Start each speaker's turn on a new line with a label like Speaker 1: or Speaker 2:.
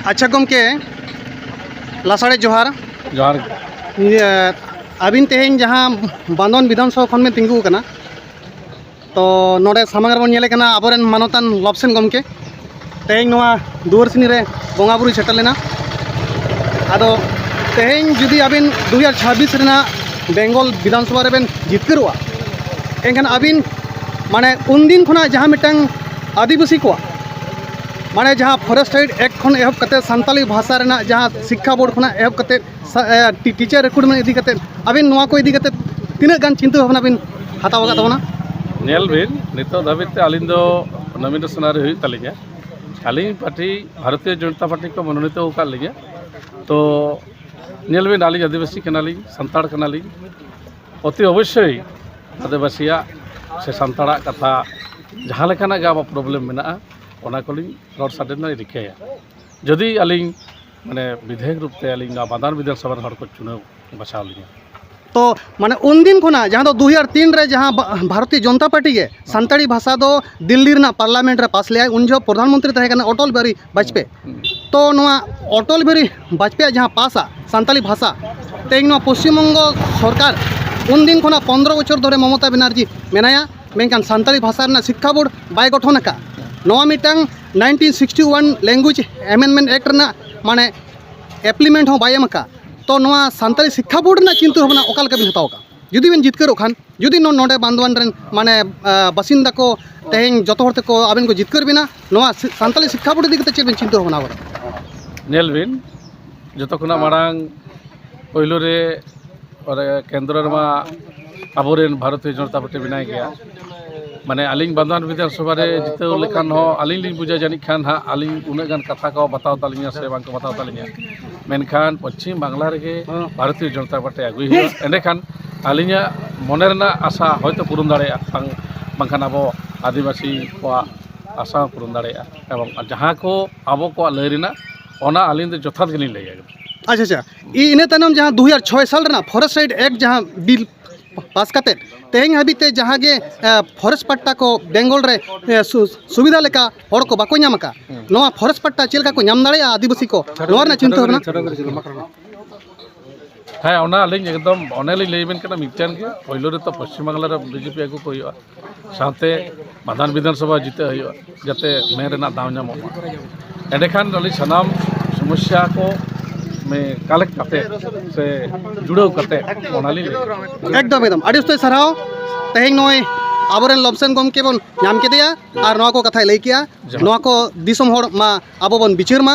Speaker 1: अच्छा गमके लासाड़े जोहार
Speaker 2: जोहार
Speaker 1: अबिन तेहें जहाँ बांधवन विधानसभा खन में तिंगू कना तो नोडे सामंग बन नेले कना आबोरेन मानतान लॉबसेन गमके तेहें नोआ दुआरसिनी रे बोंगा बुरु सेटल लेना आदो तेहें जुदी अबिन 2026 रेना बेंगल विधानसभा रे बेन जितकरुआ एनखान अबिन माने उनदिन खना जहाँ मिटंग आदिवासी को माने जहाँ फॉरेस्ट साइड एक्ट खन एहब कते सानताली भाषा रेना जहाँ शिक्षा बोर्ड खना एहब कते टीचर रिक्रूटमेंट इदी कते अबिन नोआ को इदी कते तिना गान चिंता भावना बिन हताव का तबना
Speaker 2: नेल बिन नितो धाबिते आलिन दो नॉमिनेशन रे हुई तालिया आलिन पार्टी भारतीय जनता पार्टी को मनोनीत होका लिया तो नेल बिन आलिन आदिवासी कनाली संताड़ कनाली अति अवश्य आदिवासिया से संताड़ा कथा जहाँ लेकाना गा प्रॉब्लम मेना ओना कोलिन रॉड साडेना रिकाया जदि आलिन माने विधेयक रूप ते आलिन बादान विधानसभा हर को चुनाव बचाव लिया
Speaker 1: तो माने उन दिन खुना जहाँ तो 2003 रे जहाँ भारतीय जनता पार्टी के संताड़ी भाषा दो दिल्ली रे पार्लियामेंट रे पास लिया उन जो प्रधानमंत्री तहे कना अटल बिहारी वाजपेयी तो नोआ अटल बिहारी वाजपेयी जहाँ पासा संताली भाषा तेज पश्चिम बंग सरकार उन दिन खुना 15 बछर धरे ममता बनर्जी मेनाया मेनकान संताली भाषा रे शिक्षा बोर्ड बाय गठन का नोआ मिटांग 1961 लैंग्वेज एमेंडमेंट एक्ट रे माने एप्लीमेंट हो बाय एमका तो नोआ संताली शिक्षा बोर्ड ना चिंता भावना ओकाल का बिन हताव का जुदी बिन जितकर खान जुदी नोडे बांधवान रेन माने बासिंदा को तेहें जतो हरते को आबिन को जितकर बिना नोआ संताली शिक्षा बोर्ड इदी कते चेद बिन चिंता भावना बरा
Speaker 2: नेल बिन जतो खुना मारांग पहिलो रे और केंद्र रे मा आबोरेन भारतीय जनता पार्टी बनाय गया माने आलिंग बांधवान विधानसभा रे जिते लेखान हो आलिंग लिंग बुझा जानी खान हा आलिंग उन्हें गान कथा को बताओ तालिया से बांग को बताओ तालिया मेनखान पश्चिम बांग्ला रे भारतीय जनता पार्टी आगुई हुआ एंडे खान आलिंगा मने रेना आशा होयतो पूरण दाड़ेया बांखान आबो आदिवासी को आशा पूरण दाड़ेया एवं जहाँ को आबो को लय रेना ओना आलिंग दे जथात गलिन लय
Speaker 1: अच्छा अच्छा इने तनम जहाँ 2006 साल रेना फॉरेस्ट साइड एक्ट जहाँ बिल पास करते तेहें हाबिते जहाँ गे फॉरेस्ट पट्टा को बेंगल रे सुविधा लेका हर को बाको नाम का नोआ फॉरेस्ट पट्टा चेलका को नाम दाड़े आदिवासी को नोआ ना चिंता होना
Speaker 2: हाँ ओना आलिंग एकदम ओनेली लेबेन कना मिटन के पहिलो रे तो पश्चिम बांग्ला रे बीजेपी आगु को हुआ साथे बादान विधानसभा जीते हुआ जाते मे रेना दाव नाम एंडे खान अली सनाम समस्या को में कलेक्ट करते से जुड़ाव करते ओनाली
Speaker 1: एकदम अड़ी सराव तेहें नोय आबोरेन लॉबसेन गमके बन नाम केदिया और नोआ को कथा लय किया नोआ को दिसम होड़ मा आबो बन बिचार मा